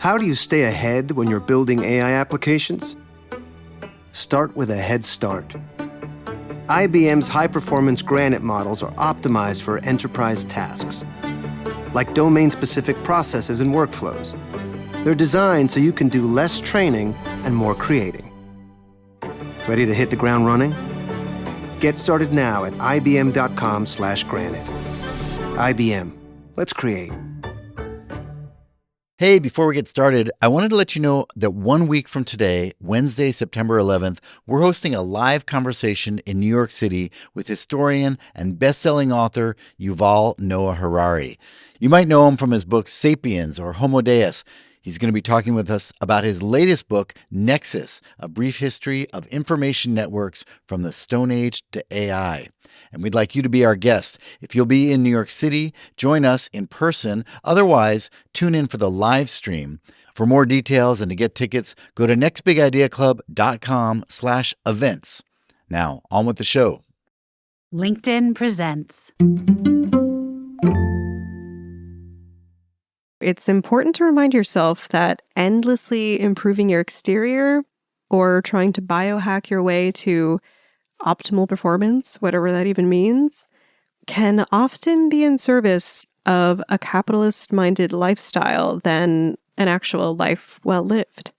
How do you stay ahead when you're building AI applications? Start with a head start. IBM's high-performance Granite models are optimized for enterprise tasks, like domain-specific processes and workflows. They're designed so you can do less training and more creating. Ready to hit the ground running? Get started now at ibm.com/granite. IBM. Let's create. Hey, before we get started, I wanted to let you know that 1 week from today, Wednesday, September 11th, we're hosting a live conversation in New York City with historian and best-selling author Yuval Noah Harari. You might know him from his books Sapiens or Homo Deus. He's going to be talking with us about his latest book, Nexus, A Brief History of Information Networks from the Stone Age to AI. And we'd like you to be our guest. If you'll be in New York City, join us in person. Otherwise, tune in for the live stream. For more details and to get tickets, go to nextbigideaclub.com/events. Now, on with the show. LinkedIn presents. It's important to remind yourself that endlessly improving your exterior or trying to biohack your way to optimal performance, whatever that even means, can often be in service of a capitalist-minded lifestyle than an actual life well lived.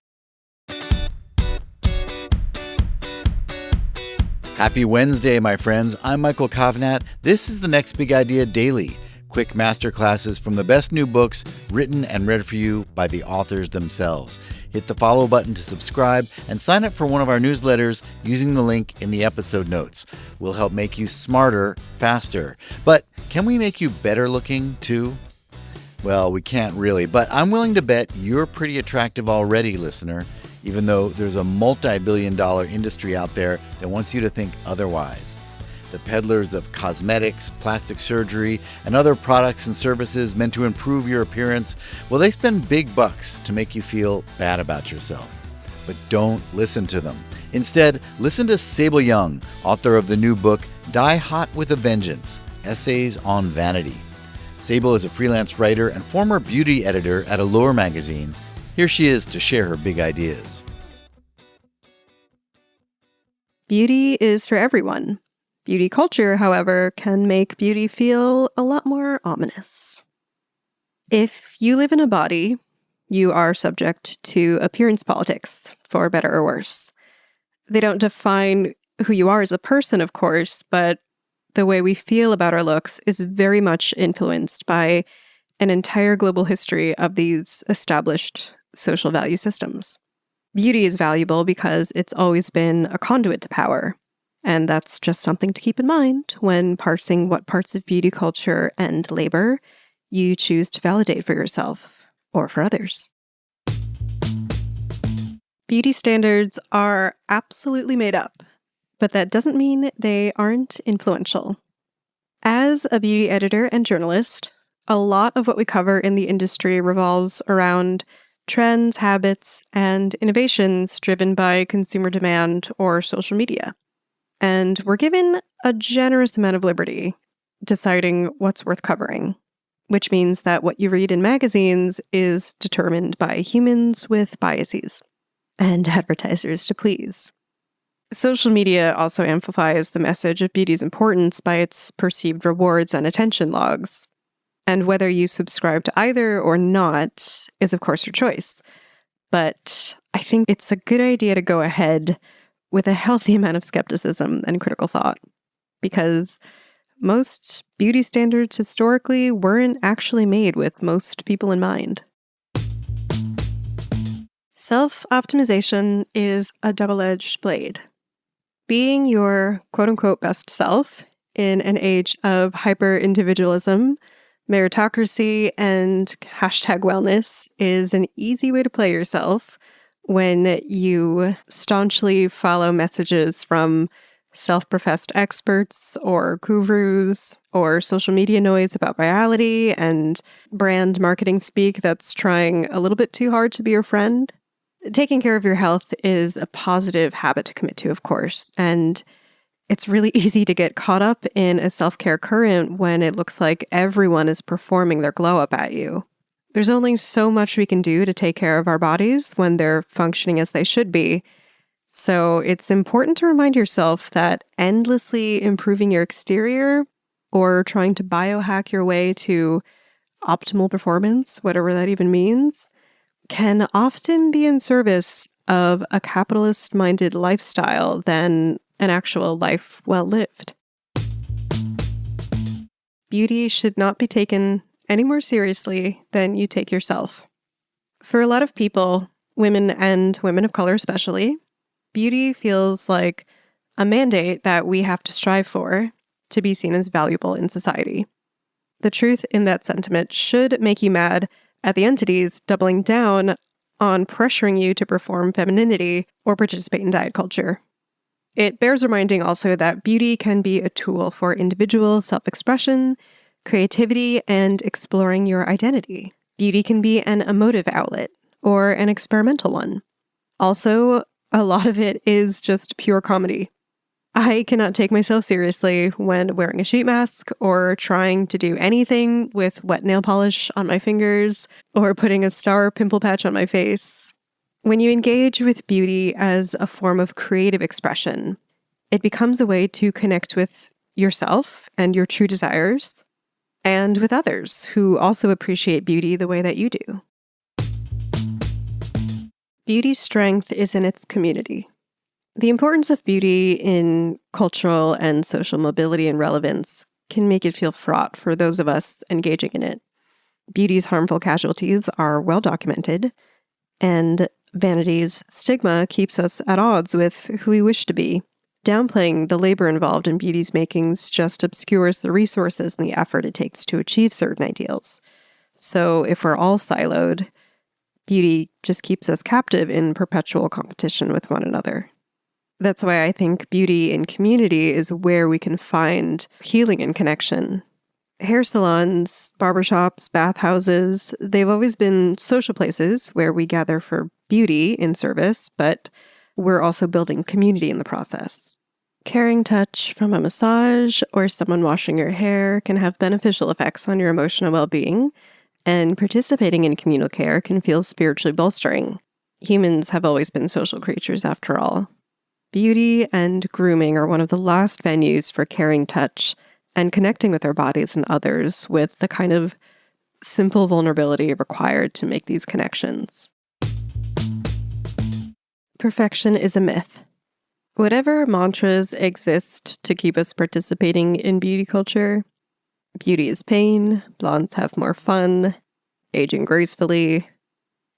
Happy Wednesday, my friends. I'm Michael Kovnat. This is the Next Big Idea Daily. Quick masterclasses from the best new books written and read for you by the authors themselves. Hit the follow button to subscribe and sign up for one of our newsletters using the link in the episode notes. We'll help make you smarter, faster. But can we make you better looking too? Well, we can't really, but I'm willing to bet you're pretty attractive already, listener, even though there's a multi-billion-dollar industry out there that wants you to think otherwise. The peddlers of cosmetics, plastic surgery, and other products and services meant to improve your appearance, well, they spend big bucks to make you feel bad about yourself. But don't listen to them. Instead, listen to Sable Yong, author of the new book, Die Hot with a Vengeance, Essays on Vanity. Sable is a freelance writer and former beauty editor at Allure magazine. Here she is to share her big ideas. Beauty is for everyone. Beauty culture, however, can make beauty feel a lot more ominous. If you live in a body, you are subject to appearance politics, for better or worse. They don't define who you are as a person, of course, but the way we feel about our looks is very much influenced by an entire global history of these established social value systems. Beauty is valuable because it's always been a conduit to power. And that's just something to keep in mind when parsing what parts of beauty culture and labor you choose to validate for yourself or for others. Beauty standards are absolutely made up, but that doesn't mean they aren't influential. As a beauty editor and journalist, a lot of what we cover in the industry revolves around trends, habits, and innovations driven by consumer demand or social media. And we're given a generous amount of liberty deciding what's worth covering, which means that what you read in magazines is determined by humans with biases and advertisers to please. Social media also amplifies the message of beauty's importance by its perceived rewards and attention logs. And whether you subscribe to either or not is, of course, your choice. But I think it's a good idea to go ahead with a healthy amount of skepticism and critical thought, because most beauty standards historically weren't actually made with most people in mind. Self-optimization is a double-edged blade. Being your quote-unquote best self in an age of hyper-individualism, meritocracy, and #wellness is an easy way to play yourself when you staunchly follow messages from self-professed experts or gurus or social media noise about virality and brand marketing speak that's trying a little bit too hard to be your friend. Taking care of your health is a positive habit to commit to, of course, and it's really easy to get caught up in a self-care current when it looks like everyone is performing their glow up at you. There's only so much we can do to take care of our bodies when they're functioning as they should be. So it's important to remind yourself that endlessly improving your exterior or trying to biohack your way to optimal performance, whatever that even means, can often be in service of a capitalist-minded lifestyle than an actual life well lived. Beauty should not be taken any more seriously than you take yourself. For a lot of people, women and women of color especially, beauty feels like a mandate that we have to strive for to be seen as valuable in society. The truth in that sentiment should make you mad at the entities doubling down on pressuring you to perform femininity or participate in diet culture. It bears reminding also that beauty can be a tool for individual self-expression, creativity, and exploring your identity. Beauty can be an emotive outlet or an experimental one. Also, a lot of it is just pure comedy. I cannot take myself seriously when wearing a sheet mask or trying to do anything with wet nail polish on my fingers or putting a star pimple patch on my face. When you engage with beauty as a form of creative expression, it becomes a way to connect with yourself and your true desires, and with others who also appreciate beauty the way that you do. Beauty's strength is in its community. The importance of beauty in cultural and social mobility and relevance can make it feel fraught for those of us engaging in it. Beauty's harmful casualties are well documented, and vanity's stigma keeps us at odds with who we wish to be. Downplaying the labor involved in beauty's makings just obscures the resources and the effort it takes to achieve certain ideals. So if we're all siloed, beauty just keeps us captive in perpetual competition with one another. That's why I think beauty in community is where we can find healing and connection. Hair salons, barbershops, bathhouses, they've always been social places where we gather for beauty in service, but we're also building community in the process. Caring touch from a massage or someone washing your hair can have beneficial effects on your emotional well-being, and participating in communal care can feel spiritually bolstering. Humans have always been social creatures after all. Beauty and grooming are one of the last venues for caring touch and connecting with our bodies and others with the kind of simple vulnerability required to make these connections. Perfection is a myth. Whatever mantras exist to keep us participating in beauty culture, beauty is pain, blondes have more fun, aging gracefully,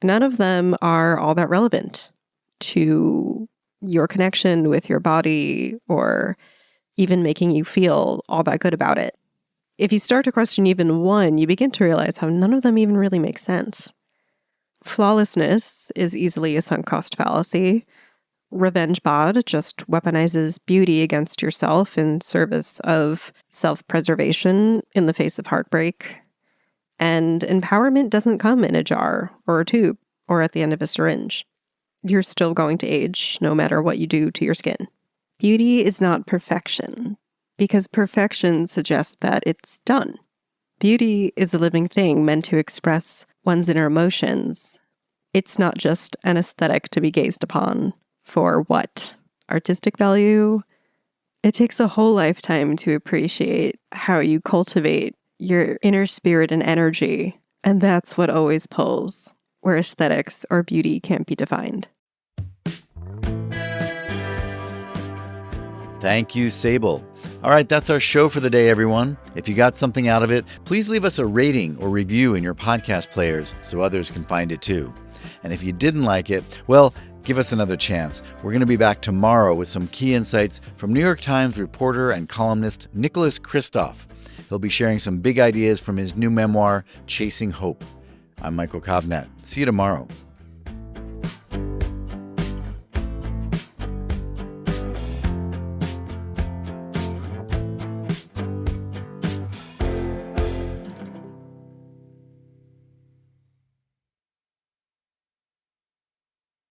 none of them are all that relevant to your connection with your body or even making you feel all that good about it. If you start to question even one, you begin to realize how none of them even really make sense. Flawlessness is easily a sunk cost fallacy. Revenge bod just weaponizes beauty against yourself in service of self-preservation in the face of heartbreak. And empowerment doesn't come in a jar or a tube or at the end of a syringe. You're still going to age no matter what you do to your skin. Beauty is not perfection, because perfection suggests that it's done. Beauty is a living thing meant to express one's inner emotions. It's not just an aesthetic to be gazed upon for what? Artistic value? It takes a whole lifetime to appreciate how you cultivate your inner spirit and energy, and that's what always pulls, where aesthetics or beauty can't be defined. Thank you, Sable. All right, that's our show for the day, everyone. If you got something out of it, please leave us a rating or review in your podcast players so others can find it too. And if you didn't like it, well, give us another chance. We're going to be back tomorrow with some key insights from New York Times reporter and columnist Nicholas Kristof. He'll be sharing some big ideas from his new memoir, Chasing Hope. I'm Michael Kovnat. See you tomorrow.